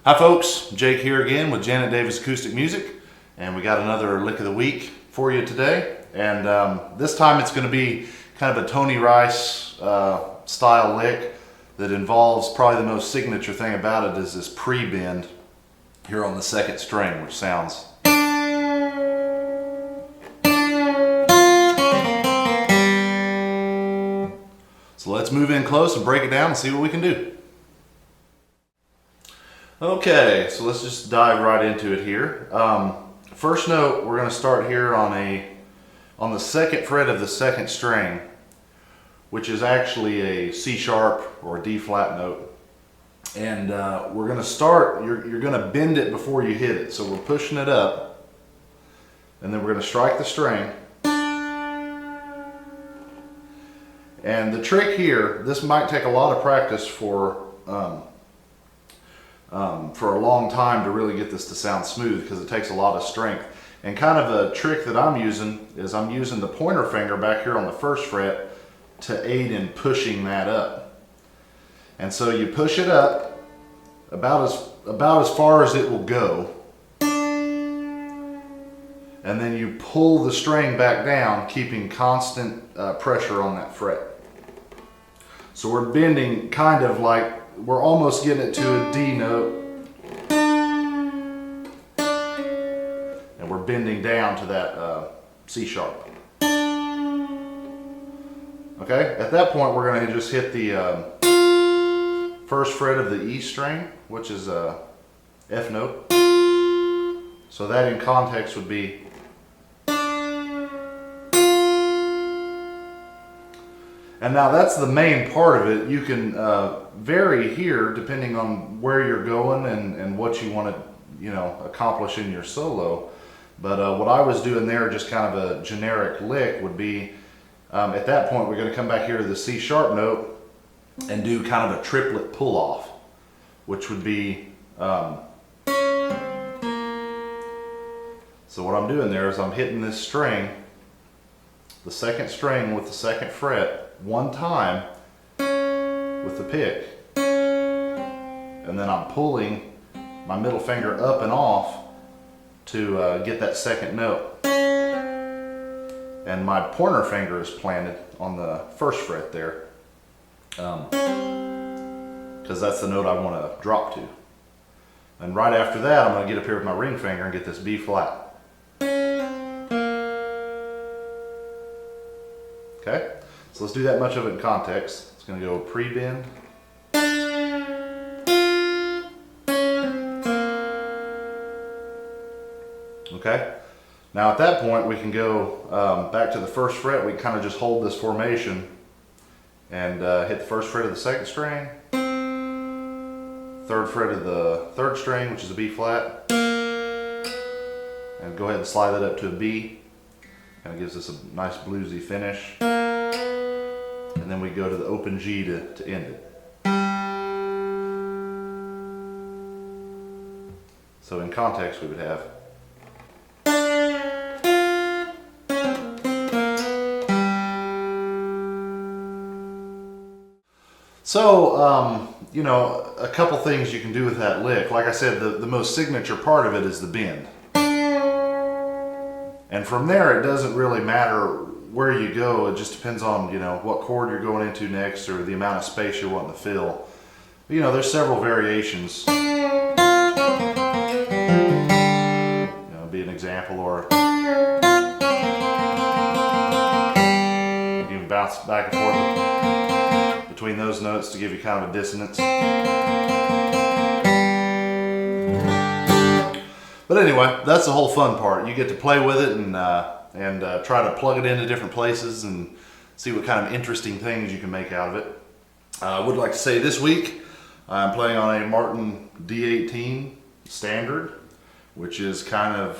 Hi folks, Jake here again with Janet Davis Acoustic Music, and we got another lick of the week for you today. And this time it's going to be kind of a Tony Rice style lick that involves probably the most signature thing about it is this pre-bend here on the second string, which sounds. So let's move in close and break it down and see what we can do. Okay, so let's just dive right into it here. First note, we're going to start here on the second fret of the second string, which is actually a C sharp or a D flat note. And we're going to start, you're going to bend it before you hit it. So we're pushing it up, and then we're going to strike the string. And the trick here, this might take a lot of practice for a long time to really get this to sound smooth because it takes a lot of strength. And kind of a trick that I'm using is I'm using the pointer finger back here on the first fret to aid in pushing that up. And so you push it up about as far as it will go, and then you pull the string back down, keeping constant pressure on that fret. So we're bending kind of like we're almost getting it to a D note, and we're bending down to that C sharp. Okay, at that point we're going to just hit the first fret of the E string, which is a F note. So that in context would be. And now that's the main part of it. You can vary here depending on where you're going and what you want to, accomplish in your solo. But what I was doing there, just kind of a generic lick, would be at that point we're going to come back here to the C sharp note and do kind of a triplet pull off, which would be. So what I'm doing there is I'm hitting this string, the second string with the second fret, one time with the pick, and then I'm pulling my middle finger up and off to get that second note, and my pointer finger is planted on the first fret there because that's the note I want to drop to. And right after that I'm going to get up here with my ring finger and get this B flat. Okay? So let's do that much of it in context. It's going to go pre-bend. Okay? Now at that point we can go back to the first fret. We can kind of just hold this formation and hit the first fret of the second string, third fret of the third string, which is a B flat, and go ahead and slide that up to a B. Kind of gives us a nice bluesy finish. And then we go to the open G to end it. So in context we would have. So, a couple things you can do with that lick. Like I said, the most signature part of it is the bend. And from there, it doesn't really matter where you go. It just depends on, what chord you're going into next or the amount of space you're wanting to fill. But, there's several variations. Be an example, or you can bounce back and forth between those notes to give you kind of a dissonance. But anyway, that's the whole fun part. You get to play with it and try to plug it into different places and see what kind of interesting things you can make out of it. I would like to say this week I'm playing on a Martin D18 standard, which is kind of,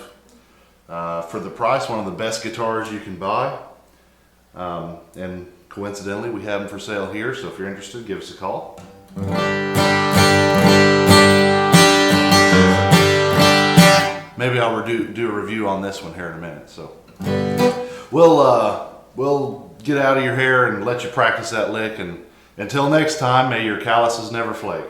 for the price, one of the best guitars you can buy. And coincidentally, we have them for sale here, so if you're interested, give us a call. Maybe I'll do a review on this one here in a minute. So we'll get out of your hair and let you practice that lick. And until next time, may your calluses never flake.